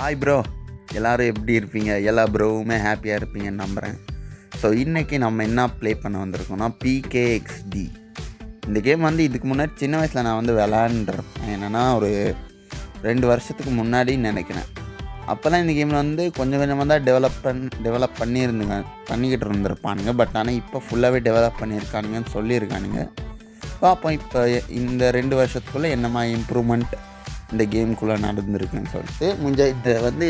Hi bro, எல்லோரும் எப்படி இருப்பீங்க? எல்லா ப்ரோவுமே ஹாப்பியாக இருப்பீங்கன்னு நம்புகிறேன். ஸோ இன்றைக்கி நம்ம என்ன ப்ளே பண்ண வந்திருக்கோம்னா PKXD. இந்த கேம் வந்து இதுக்கு முன்னாடி சின்ன வயசில் நான் வந்து விளாண்டுருப்பேன். என்னென்னா ஒரு 2 வருஷத்துக்கு முன்னாடின்னு நினைக்கிறேன். அப்போ தான் இந்த கேமில் வந்து கொஞ்சம் கொஞ்சமாக தான் டெவலப் பண்ணிக்கிட்டு இருந்திருப்பானுங்க. பட் ஆனால் இப்போ ஃபுல்லாகவே டெவலப் பண்ணியிருக்கானுங்கன்னு சொல்லியிருக்கானுங்க. பார்ப்போம் இப்போ இந்த 2 வருஷத்துக்குள்ளே என்னமா இம்ப்ரூவ்மெண்ட் இந்த கேமுக்குள்ளே நடந்துருக்குன்னு சொல்லிட்டு இதை வந்து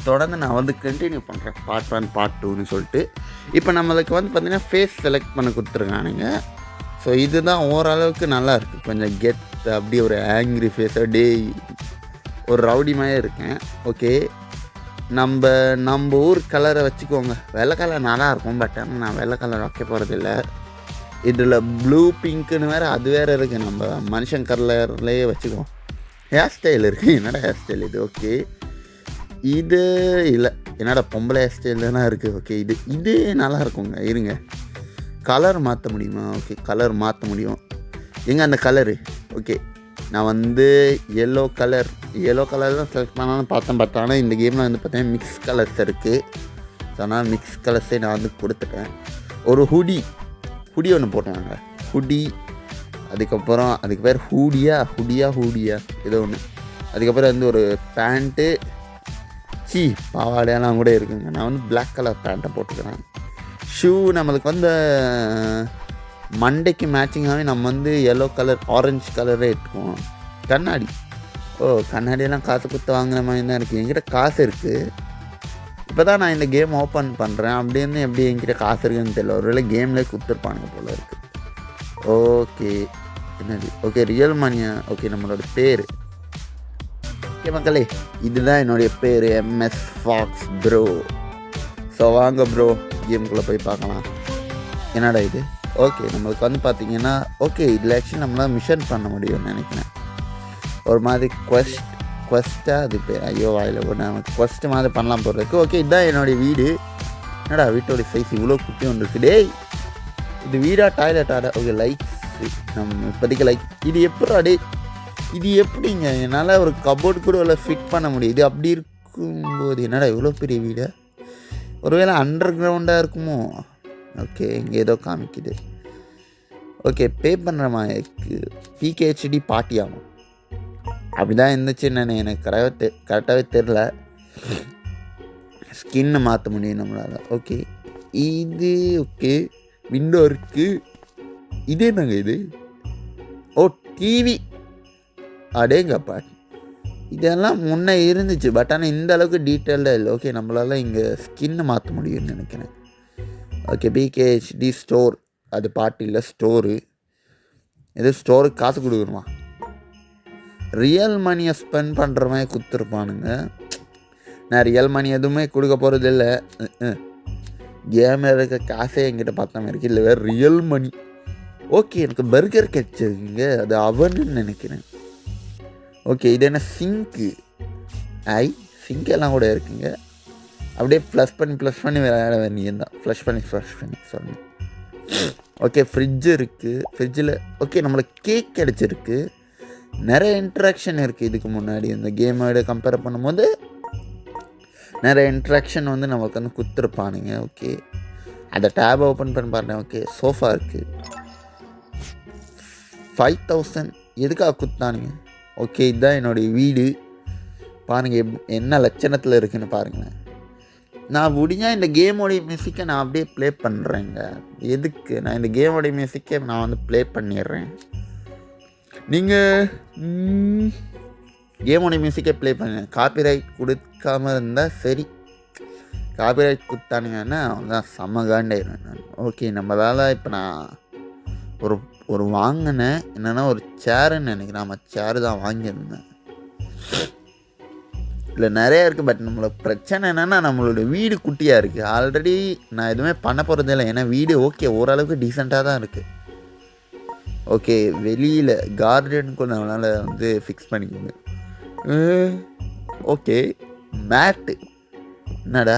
தொடர்ந்து நான் வந்து கண்டினியூ பண்ணுறேன். பார்ட் 1 பார்ட் 2ன்னு சொல்லிட்டு இப்போ நம்மளுக்கு வந்து பார்த்திங்கன்னா ஃபேஸ் செலக்ட் பண்ண கொடுத்துருக்கானுங்க. ஸோ இதுதான் ஓரளவுக்கு நல்லா இருக்குது. கொஞ்சம் கெட் அப்படியே ஒரு ஆங்க்ரி ஃபேஸாக ஒரு ரவுடி மாதிரியே இருக்கேன். ஓகே, நம்ம ஊர் கலரை வச்சுக்கோங்க. வெள்ளை கலர் நல்லா இருக்கும். பட் ஆனால் நான் வெள்ளை கலர் வைக்க போகிறதில்ல. இதில் ப்ளூ பிங்க்குன்னு வேறு அது வேறு இருக்குது. நம்ம மனுஷன் கலர்லேயே வச்சுக்குவோம். ஹேர் ஸ்டைல் இருக்குது. என்னடா ஹேர் ஸ்டைல் இது? ஓகே, இது இல்லை, என்னடா பொம்பளை ஹேர் ஸ்டைல் தானே இருக்குது. ஓகே, இது நல்லா இருக்குங்க. இருங்க, கலர் மாற்ற முடியுமா? ஓகே, கலர் மாற்ற முடியும். எங்கே அந்த கலரு? ஓகே, நான் வந்து எல்லோ கலர் தான் செலக்ட் பண்ணாலும் பார்த்தேன். ஆனால் இந்த கேமில் வந்து பார்த்தீங்கன்னா மிக்ஸ் கலர்ஸ் இருக்குது. ஸோ அதனால் மிக்ஸ் கலர்ஸே நான் வந்து கொடுத்துட்டேன். ஒரு ஹுடி ஒன்று போட்டாங்க. ஹுடி, அதுக்கப்புறம் அதுக்கு பேர் ஹூடியா ஏதோ ஒன்று. அதுக்கப்புறம் வந்து ஒரு பேண்ட்டு, பாவாடையெல்லாம் கூட இருக்குங்க. நான் வந்து பிளாக் கலர் பேண்ட்டை போட்டுக்கிறேன். ஷூ நம்மளுக்கு வந்து மண்டைக்கு மேட்சிங்காகவே நம்ம வந்து எல்லோ கலர் ஆரஞ்சு கலரே எடுத்துக்குவோம். கண்ணாடியெல்லாம் காசு கொடுத்து வாங்குற மாதிரி தான் இருக்குது. என்கிட்ட காசு இருக்குது. இப்போ தான் நான் இந்த கேம் ஓப்பன் பண்ணுறேன். அப்படின்னு எப்படி என்கிட்ட காசு இருக்குதுன்னு தெரியல. ஒருவேளை கேம்லேயே கொடுத்துருப்பானுங்க போல் இருக்குது. ஓகே, என்னது? ஓகே, ரியல் மணியா? ஓகே, நம்மளோட பேர். ஓகே மக்களே, இதுதான் என்னுடைய பேர், MS Fox ப்ரோ. ஸோ வாங்க ப்ரோ, கேமுக்குள்ளே போய் பார்க்கலாம். என்னடா இது? ஓகே, நம்மளுக்கு வந்து பார்த்திங்கன்னா ஓகே, இதில் ஆக்சுவலி நம்மளால் மிஷன் பண்ண முடியும்னு நினைக்கிறேன். ஒரு மாதிரி குவெஸ்ட்டாக அது பேர். ஐயோ வாயில் போட்டு நமக்கு குவெஸ்ட்டு மாதிரி பண்ணலாம் போகிறதுக்கு. ஓகே, இதுதான் என்னுடைய வீடு. என்னடா வீட்டோடைய சைஸ் இவ்வளோ குட்டி ஒன்று இருக்குது. டேய், இது வீடா டாய்லெட்டாடா? ஓகே, லைக்ஸ் நம்ம இப்போதைக்கு லைக். இது எப்படிங்க என்னால் ஒரு கபோர்டு கூட இல்லை ஃபிட் பண்ண முடியுது. அப்படி இருக்கும்போது என்னடா இவ்வளோ பெரிய வீடு? ஒருவேளை அண்டர் கிரவுண்டாக இருக்குமோ? ஓகே, இங்கே ஏதோ காமிக்குது. ஓகே, பே பண்ணுற மாதிரி PKHD பார்ட்டி ஆகும். அப்படி தான் இருந்துச்சுன்னு எனக்கு கரெக்டாகவே தெரில. ஸ்கின்னு மாற்ற முடியும் நம்மளால். ஓகே, இது ஓகே, விண்டோ இருக்குது. இது என்னங்க இது? ஓ, டிவி. அடேங்கப்பா, இதெல்லாம் முன்னே இருந்துச்சு. பட் ஆனால் இந்த அளவுக்கு டீட்டெயில்டாக இல்லை. ஓகே, நம்மளால் இங்கே ஸ்கின்னு மாற்ற முடியும்னு நினைக்கிறேன். Okay, PKHD store. அது பார்ட்டி இல்லை, ஸ்டோரு. எது ஸ்டோருக்கு காசு கொடுக்கணுமா? ரியல் மணியை ஸ்பெண்ட் பண்ணுற மாதிரி கொடுத்துருப்பானுங்க. நான் ரியல் மணி எதுவுமே கொடுக்க போகிறது இல்லை. கேமில் இருக்க காசே என்கிட்ட பார்த்த மாதிரி இருக்குது. இல்லை வேறு ரியல் மணி. ஓகே, எனக்கு பர்கர் கிடச்சிருக்குங்க. அது அவன்னு நினைக்கிறேன். ஓகே, இது என்ன சிங்க்கு? சிங்கெல்லாம் கூட இருக்குங்க. அப்படியே ப்ளஸ் பண்ணி விளையாட வேண்டியது தான். ஃப்ளஷ் பண்ணி சொன்னேன். ஓகே, ஃப்ரிட்ஜு இருக்குது. ஃப்ரிட்ஜில் ஓகே நம்மளுக்கு கேக் கிடச்சிருக்கு. நிறைய இன்ட்ராக்ஷன் இருக்குது. இதுக்கு முன்னாடி இந்த கேமோட கம்பேர் பண்ணும்போது நிறைய இன்ட்ராக்ஷன் வந்து நம்மளுக்கு வந்து கொடுத்துருப்பானுங்க. ஓகே, அந்த டேப் ஓப்பன் பண்ணி பாருங்கள். ஓகே, சோஃபா இருக்குது. 5000 எதுக்காக கொடுத்தானுங்க? ஓகே, இதுதான் என்னுடைய வீடு. பாருங்கள் என்ன லட்சணத்தில் இருக்குதுன்னு பாருங்களேன். நான் முடிஞ்சால் இந்த கேமோடைய மியூசிக்கை நான் அப்படியே ப்ளே பண்ணுறேங்க. எதுக்கு? நான் இந்த கேமோடைய மியூசிக்கை நான் வந்து ப்ளே பண்ணிடுறேன். நீங்கள் கேமோடைய மியூசிக்கை ப்ளே பண்ணுங்க. காப்பிரைட் கொடுக்காமல் இருந்தால் சரி. காப்பிரைட் கொடுத்தானுங்கன்னா அவன்தான் செம்ம காண்டாயிடுவேன் நான். ஓகே, நம்மளால் இப்போ நான் ஒரு வாங்கினேன். என்னென்னா ஒரு சேருன்னு நினைக்கிறேன். நம்ம சேரு தான் வாங்கியிருந்தேன். இல்லை நிறையா இருக்குது. பட் நம்மளோட பிரச்சனை என்னென்னா நம்மளோட வீடு குட்டியாக இருக்குது. ஆல்ரெடி நான் எதுவுமே பண்ண போகிறது இல்லை. ஏன்னா வீடு ஓகே ஓரளவுக்கு டீசெண்டாக தான் இருக்குது. ஓகே, வெளியில் கார்டனுக்குள்ள நம்மளால் வந்து ஃபிக்ஸ் பண்ணிக்கோங்க. ஓகே, மேட்டு என்னடா?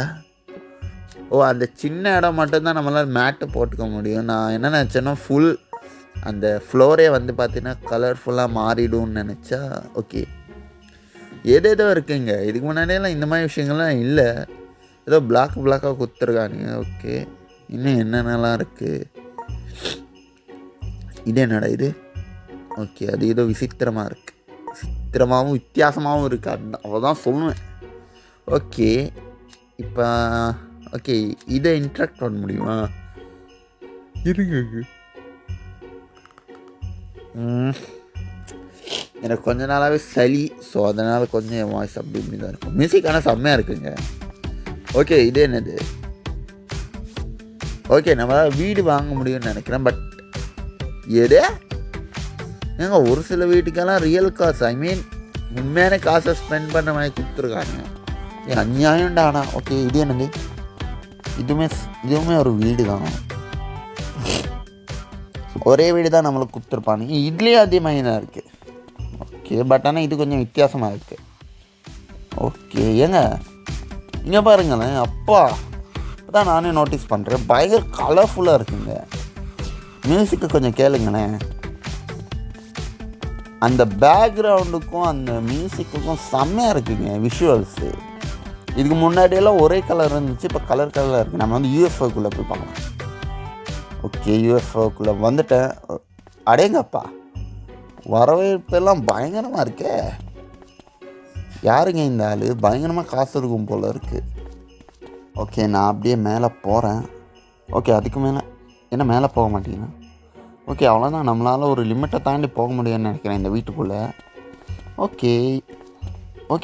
ஓ, அந்த சின்ன இடம் மட்டும்தான் நம்மளால் மேட்டு போட்டுக்க முடியும். நான் என்ன நினச்சேன்னா ஃபுல் அந்த ஃப்ளோரே வந்து பார்த்தீங்கன்னா கலர்ஃபுல்லாக மாறிடும்னு நினச்சா. ஓகே, ஏதேதோ இருக்குங்க. இதுக்கு முன்னாடியெல்லாம் இந்த மாதிரி விஷயங்கள்லாம் இல்லை. ஏதோ பிளாக்காக குத்துருக்கானுங்க. ஓகே, இன்னும் என்னென்னலாம் இருக்குது? இது என்னடா இது? ஓகே, அது ஏதோ விசித்திரமாக இருக்குது. விசித்திரமாகவும் வித்தியாசமாகவும் இருக்குது. அவ்வளோதான் சொல்லுவேன். ஓகே, இப்போ ஓகே, இதை இன்ட்ராக்ட் பண்ண முடியுமா? இருங்க. எனக்கு கொஞ்ச நாளாகவே சளி. ஸோ அதனால் கொஞ்சம் என் வாய்ஸ் அப்படி இப்படி தான் இருக்கும். மியூசிக் ஆனால் செம்மையாக இருக்குங்க. ஓகே, இது என்னது? ஓகே, நம்மளால் வீடு வாங்க முடியும்னு நினைக்கிறேன். பட் எது ஏங்க, ஒரு சில வீட்டுக்கெல்லாம் ரியல் காசு, ஐ மீன் உண்மையான காசை ஸ்பெண்ட் பண்ண மாதிரி கொடுத்துருக்காங்க. அநியாயம்டாண்ணா. ஓகே, இது என்னது? இதுவுமே ஒரு வீடு தான். ஒரே வீடு தான் நம்மளுக்கு கொடுத்துருப்பானுங்க. இதுலேயே அதே மாதிரி தான் இருக்குது. ஓகே, பட் ஆனால் இது கொஞ்சம் வித்தியாசமாக இருக்குது. ஓகே, ஏங்க இங்கே பாருங்களேன். அப்பா, தான் நானே நோட்டீஸ் பண்ணுறேன். பயங்கர கலர்ஃபுல்லாக இருக்குங்க. மியூசிக்கை கொஞ்சம் கேளுங்களேன். அந்த பேக்ரவுண்டுக்கும் அந்த மியூசிக்குக்கும் செம்மையாக இருக்குங்க விஷுவல்ஸு. இதுக்கு முன்னாடியெல்லாம் ஒரே கலர் இருந்துச்சு, இப்போ கலராக இருக்குது. நம்ம வந்து யூஎஃப்ஓக்குள்ளே போய் பார்க்கலாம். ஓகே, யூஎஃப்ஓக்குள்ளே வந்துட்டேன். அடேங்கப்பா, வரவேற்பெல்லாம் பயங்கரமாக இருக்கே. யாருங்க இந்த ஆள்? பயங்கரமாக காசு இருக்கும் போல் இருக்குது. ஓகே, நான் அப்படியே மேலே போகிறேன். ஓகே, அதுக்கு மேலே என்ன மேலே போக மாட்டேங்கன்னா? ஓகே, அவ்வளோதான். நம்மளால் ஒரு லிமிட்டை தாண்டி போக முடியும்னு நினைக்கிறேன் இந்த வீட்டுக்குள்ளே. ஓகே,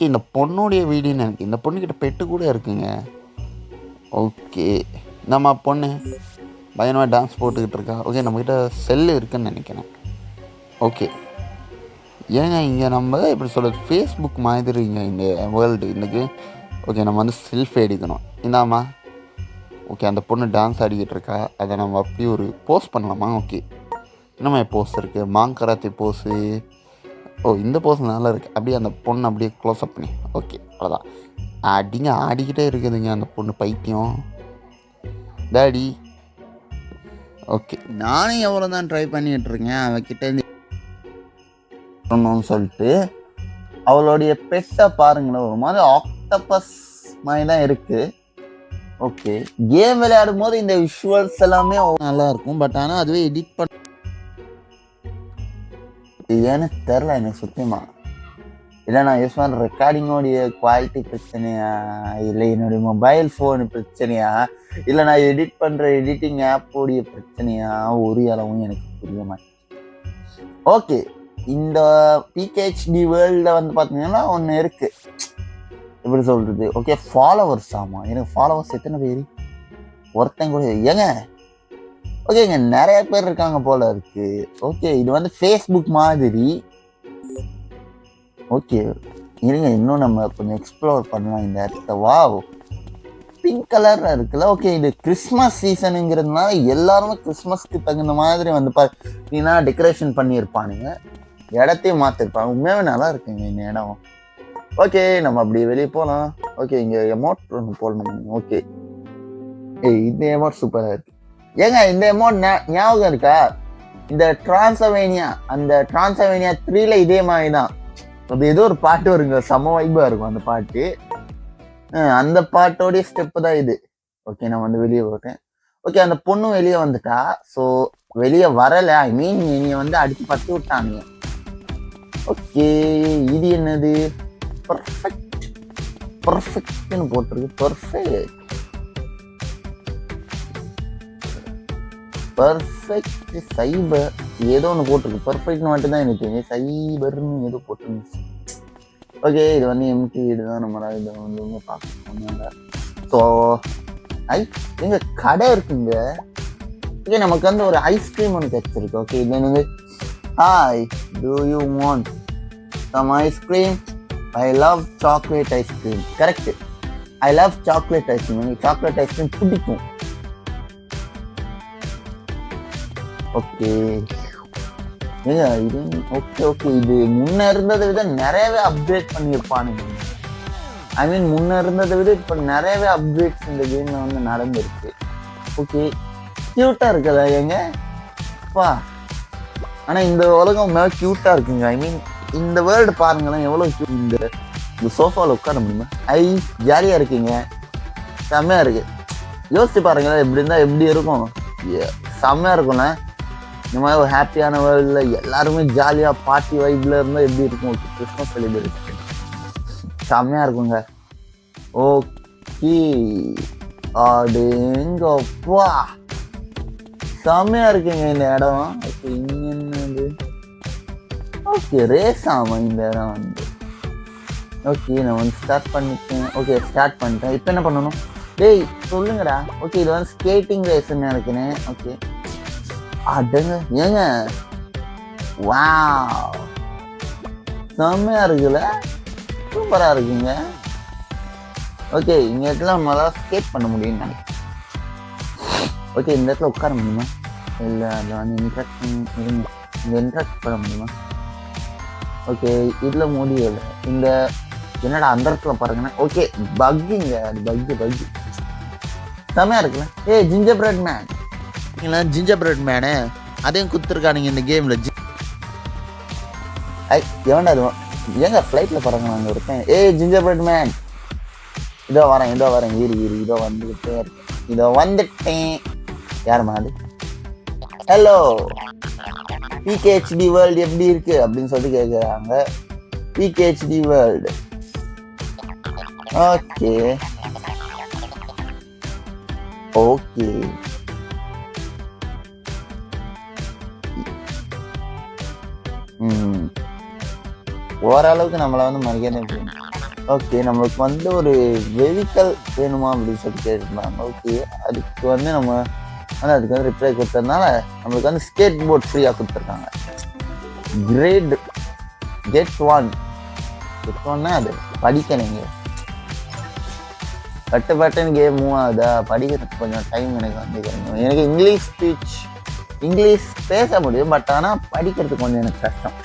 இந்த பொண்ணுடைய வீடுன்னு எனக்கு. இந்த பொண்ணுக்கிட்ட பெட்டு கூட இருக்குங்க. ஓகே, நம்ம பொண்ணு பயங்கரமாக டான்ஸ் போட்டுக்கிட்டு இருக்கா. ஓகே, நம்மக்கிட்ட செல்லு இருக்குதுன்னு நினைக்கிறேன். ஓகே, ஏங்க இங்கே நம்ம எப்படி சொல்கிறது, ஃபேஸ்புக் மாதிரிங்க இந்த வேர்ல்டு இன்னைக்கு. ஓகே, நம்ம வந்து செல்ஃபி எடுக்கணும். இந்தாம்மா. ஓகே, அந்த பொண்ணு டான்ஸ் ஆடிக்கிட்டு இருக்கா. அதை நம்ம அப்படியே ஒரு போஸ்ட் பண்ணலாமா? ஓகே, என்னம்மா போஸ் இருக்குது? மாங்கராத்தி போஸு. ஓ, இந்த போஸ் நல்லா இருக்குது. அப்படியே அந்த பொண்ணு அப்படியே க்ளோஸ்அப் பண்ணி. ஓகே, அவ்வளோதான். ஆடிக்கிட்டே இருக்குதுங்க அந்த பொண்ணு, பைத்தியம் டாடி. ஓகே, நானும் எவ்வளோ தான் ட்ரை பண்ணிகிட்ருக்கேன் அவகிட்டேருந்து சொல்லிட்டு. அவளுடைய பெட்டை பாருங்களேன், ஒரு மாதிரி ஆக்டோபஸ் மாதிரி தான் இருக்குது. ஓகே, கேம் விளையாடும் போது இந்த விஷுவல்ஸ் எல்லாமே நல்லாயிருக்கும். பட் ஆனால் அதுவே எடிட் பண்ண ஏன்னு தெரில எனக்கு சுத்தமாக. இல்லை நான் யூஸ் பண்ணுற ரெக்கார்டிங்கோடைய குவாலிட்டி பிரச்சனையா, இல்லை என்னுடைய மொபைல் ஃபோனு பிரச்சனையா, இல்லை நான் எடிட் பண்ணுற எடிட்டிங் ஆப்போடைய பிரச்சனையா, ஒரு அளவும் எனக்கு புரிய மாட்டேன். ஓகே, இந்த பிகேஹெச்டி வேர்ல்டில் வந்து பார்த்தீங்கன்னா ஒன்று இருக்குது. எப்படி சொல்கிறது? Okay, followers. ஆமாம், எனக்கு ஃபாலோவர்ஸ் எத்தனை பேர்? ஒருத்தன் கூட. ஏங்க ஓகேங்க, நிறைய பேர் இருக்காங்க போல இருக்கு. ஓகே, இது வந்து ஃபேஸ்புக் மாதிரி. ஓகே, இருங்க, இன்னும் நம்ம கொஞ்சம் எக்ஸ்ப்ளோர் பண்ணலாம் இந்த இடத்த. வாவ், பிங்க் கலரில் இருக்குல்ல. ஓகே, இது கிறிஸ்மஸ் சீசனுங்கிறதுனால எல்லாருமே கிறிஸ்மஸ்க்கு தகுந்த மாதிரி வந்து பார்த்தீங்கன்னா டெக்கரேஷன் பண்ணியிருப்பானுங்க. இடத்தையும் மாற்றிருப்பாங்க. உண்மையாகவே நல்லா இருக்குங்க இந்த இடம். ஓகே, நம்ம அப்படி வெளியே போகலாம். ஓகே, இங்கே எமௌண்ட் ஒன்று போடணும். ஓகே, இந்த எமௌண்ட் சூப்பராக இருக்குது. ஏங்க இந்த எமௌண்ட் ஞாபகம் இருக்கா? இந்த டிரான்சவேனியா, அந்த டிரான்சவேனியா 3ல இதே மாதிரி தான். அது ஏதோ ஒரு பாட்டு வருங்க, செம வைப்பாக இருக்கும் அந்த பாட்டு. அந்த பாட்டோடைய ஸ்டெப்பு தான் இது. ஓகே, நான் வந்து வெளியே போட்டேன். ஓகே, அந்த பொண்ணு வெளியே வந்துட்டா. ஸோ வெளியே வரலை, ஐ மீன் நீ வந்து அடித்து பத்து விட்டானுங்க. ஓகே, இது என்னது? பர்ஃபெக்ட்னு போட்டிருக்கு. பர்ஃபெக்ட் சைபர் ஏதோ ஒன்று போட்டிருக்கு. பர்ஃபெக்ட்னு மட்டும் தான் எனக்கு தெரியும். சைபர்னு ஏதோ போட்டிருந்துச்சு. ஓகே, இது வந்து எம்டி வீடு தான். நம்ம இதை வந்து பார்க்க. ஸோ எங்க கடை இருக்குங்க. ஓகே, நமக்கு வந்து ஒரு ஐஸ்கிரீம் ஒன்று கிடைச்சிருக்கு. ஓகே, இது என்னது? Hi, do you want some ice cream? I love chocolate ice cream. Correct, I love chocolate ice cream. எனக்கு சாக்லேட் ஐஸ்கிரீம் பிடிக்கும். ஓகே, இது ஓகே, இது முன்ன இருந்ததை விட நிறையவே அப்கிரேட் பண்ணியிருப்பானுங்க. ஐ மீன் முன்ன இருந்ததை விட இப்போ நிறையவே அப்கிரேட்ஸ் இந்த கேமில் வந்து நடந்திருக்கு. ஓகே, க்யூட்டாக இருக்குதா ஏங்க அப்பா? ஆனால் இந்த உலகம் மேலே க்யூட்டாக இருக்குங்க. ஐ மீன் இந்த வேர்ல்டு பாருங்களேன் எவ்வளோ இந்த இந்த சோஃபாவில் உட்கார முடியுமா? ஜாலியாக இருக்கீங்க, செம்மையாக இருக்கு. யோசிச்சு பாருங்களேன், இப்படி இருந்தால் எப்படி இருக்கும்? செம்மையாக இருக்கும்ண்ணே. இந்த மாதிரி ஒரு ஹாப்பியான வேர்ல்டில் எல்லாருமே ஜாலியாக பார்ட்டி வைப்பில் இருந்தால் எப்படி இருக்கும்? கிறிஸ்மஸ் செலிப்ரேஷன் செம்மையாக இருக்குங்க. ஓகே, அடேங்கப்பா செம்மையாக இருக்குங்க இந்த இடம். ஓகே, இங்கே என்னது? ஓகே, ரேஸ் ஆமாம் இந்த இடம் வந்து. ஓகே, நான் வந்து ஸ்டார்ட் பண்ணிட்டேன். ஓகே, ஸ்டார்ட் பண்ணிட்டேன். இப்போ என்ன பண்ணணும்? டேய் சொல்லுங்கடா. ஓகே, இது வந்து ஸ்கேட்டிங் ரேஸ்ன்னு நினைக்கிறேன். ஓகே, அடங்க ஏங்க, வா செம்மையா இருக்குல்ல, சூப்பரா இருக்குங்க. ஓகே, இங்க இடத்துல நம்மளால ஸ்கேட் பண்ண முடியும்னு நினைக்கிறேன். ஓகே, இந்த இடத்துல உட்கார முடியுமா? இல்லை, அதில் வந்து இன்ட்ராக்ட் பண்ண முடியுமா? ஓகே, இதில் முடியலை. இந்த என்னடா அந்த இடத்துல பாருங்கண்ணா. ஓகே, பக்குங்க, அது பக்கு செம்மையா இருக்குல்ல. ஜிஞ்சர் பிரெட் மேன், இல்லை ஜிஞ்சர் பிரெட் மேனு அதையும் குத்துருக்கானுங்க இந்த கேமில். எவன்டா அது? ஏங்க ஃப்ளைட்டில் பாருங்க நாங்கள் இருக்கேன். ஜிஞ்சர் பிரெட் மேன், இதோ வரேன் இதோ வந்துக்கிட்டே இருக்கேன், இதோ வந்துட்டேன். யாருமா அது? ஹலோ, பிகேஹெச்டி வேர்ல்டு எப்படி இருக்கு அப்படின்னு சொல்லி கேட்குறாங்க. பிகேஹெச்டி வேர்ல்டு. ஓகே ஓகே, ஓரளவுக்கு நம்மளை வந்து மரியாதை வேணும். ஓகே, நம்மளுக்கு வந்து ஒரு வெஹிக்கல் வேணுமா அப்படின்னு சொல்லி கேட்டுருந்தாங்க. ஓகே, அதுக்கு வந்து நம்ம வந்து அதுக்கு வந்து ரிப்ளை கொடுத்ததுனால நம்மளுக்கு வந்து ஸ்கேட் போர்ட் ஃப்ரீயாக கொடுத்துருக்காங்க. கெட் ஒன்னா அது படிக்கணுங்க. பட்டுன்னு கேம் மூவ் ஆகுதா, படிக்கிறதுக்கு கொஞ்சம் டைம் எனக்கு வந்து கிடைக்கும். எனக்கு இங்கிலீஷ் பேச முடியும், பட் ஆனால் படிக்கிறதுக்கு கொஞ்சம் எனக்கு கஷ்டம்.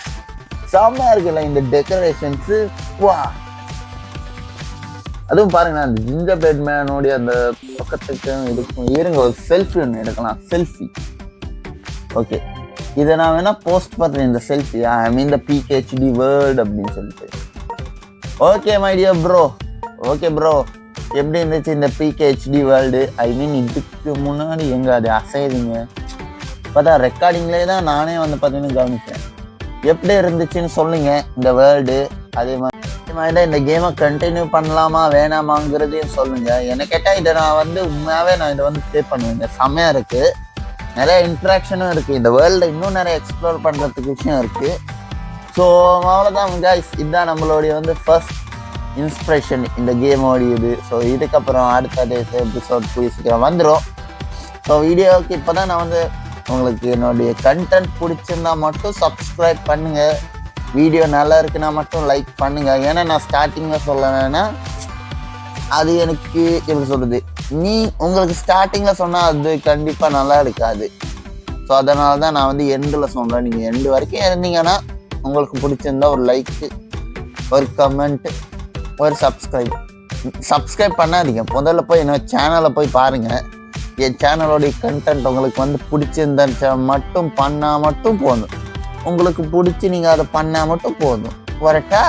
செம்மையாக இருக்குல்ல இந்த டெக்கரேஷன்ஸு. வா, அதுவும் பாருங்களேன், அந்த ஜிஞ்சர் பிரெட் மேனோடைய அந்த பக்கத்துக்கும் இதுக்கும் இருங்க ஒரு செல்ஃபி ஒன்று எடுக்கலாம். செல்ஃபி. ஓகே, இதை நான் வேணா போஸ்ட் பண்ணுறேன் இந்த செல்ஃபி. ஐ மீன் த பிகேஹெச்டி வேர்ல்டு அப்படின்னு சொல்லிட்டு. Okay my dear bro. Okay bro, எப்படி இருந்துச்சு இந்த பிகேஹெச்டி வேர்ல்டு? ஐ மீன் இதுக்கு முன்னாடி எங்க அது அசையுதுங்க பார்த்தா ரெக்கார்டிங்லேயே தான் நானே வந்து பார்த்தீங்கன்னா கவனிச்சேன். எப்படி இருந்துச்சுன்னு சொல்லுங்க இந்த வேர்ல்டு. அதே மாதிரி தான் இந்த கேமை கண்டினியூ பண்ணலாமா வேணாமாங்கிறதையும் சொல்லுங்க. எனக்கு கேட்டால் இதை நான் வந்து உண்மையாகவே நான் இதை வந்து ப்ளே பண்ணுவேன். செம்மையாக இருக்குது, நிறைய இன்ட்ராக்ஷனும் இருக்குது. இந்த வேர்ல்டை இன்னும் நிறைய எக்ஸ்ப்ளோர் பண்ணுறதுக்கு விஷயம் இருக்குது. ஸோ அவ்வளோதான் கைஸ், இதுதான் நம்மளுடைய வந்து ஃபர்ஸ்ட் இன்ஸ்பிரேஷன் இந்த கேமோடையது. ஸோ இதுக்கப்புறம் அடுத்த எபிசோட் சீக்கிரம் வந்துடும். ஸோ வீடியோவுக்கு இப்போ தான் நான் வந்து உங்களுக்கு என்னுடைய கண்டென்ட் பிடிச்சிருந்தா மட்டும் சப்ஸ்கிரைப் பண்ணுங்கள். வீடியோ நல்லா இருக்குன்னா மட்டும் லைக் பண்ணுங்கள். ஏன்னா நான் ஸ்டார்டிங்கில் சொல்லலைன்னா அது எனக்கு எப்படி சொல்கிறது, உங்களுக்கு ஸ்டார்டிங்கில் சொன்னால் அது கண்டிப்பாக நல்லா இருக்காது. ஸோ அதனால தான் நான் வந்து எண்டில் சொல்கிறேன். நீங்கள் எண்டு வரைக்கும் இருந்தீங்கன்னா உங்களுக்கு பிடிச்சிருந்தா ஒரு லைக்கு, ஒரு கமெண்ட், ஒரு சப்ஸ்கிரைப் பண்ணாதீங்க. முதல்ல போய் என்னோட சேனலை போய் பாருங்கள். என் சேனலோடைய கண்டென்ட் உங்களுக்கு வந்து பிடிச்சிருந்தா மட்டும் பண்ணால் மட்டும் போதும். உங்களுக்கு பிடிச்சி நீங்கள் அதை பண்ணால் மட்டும் போதும். வரட்டா?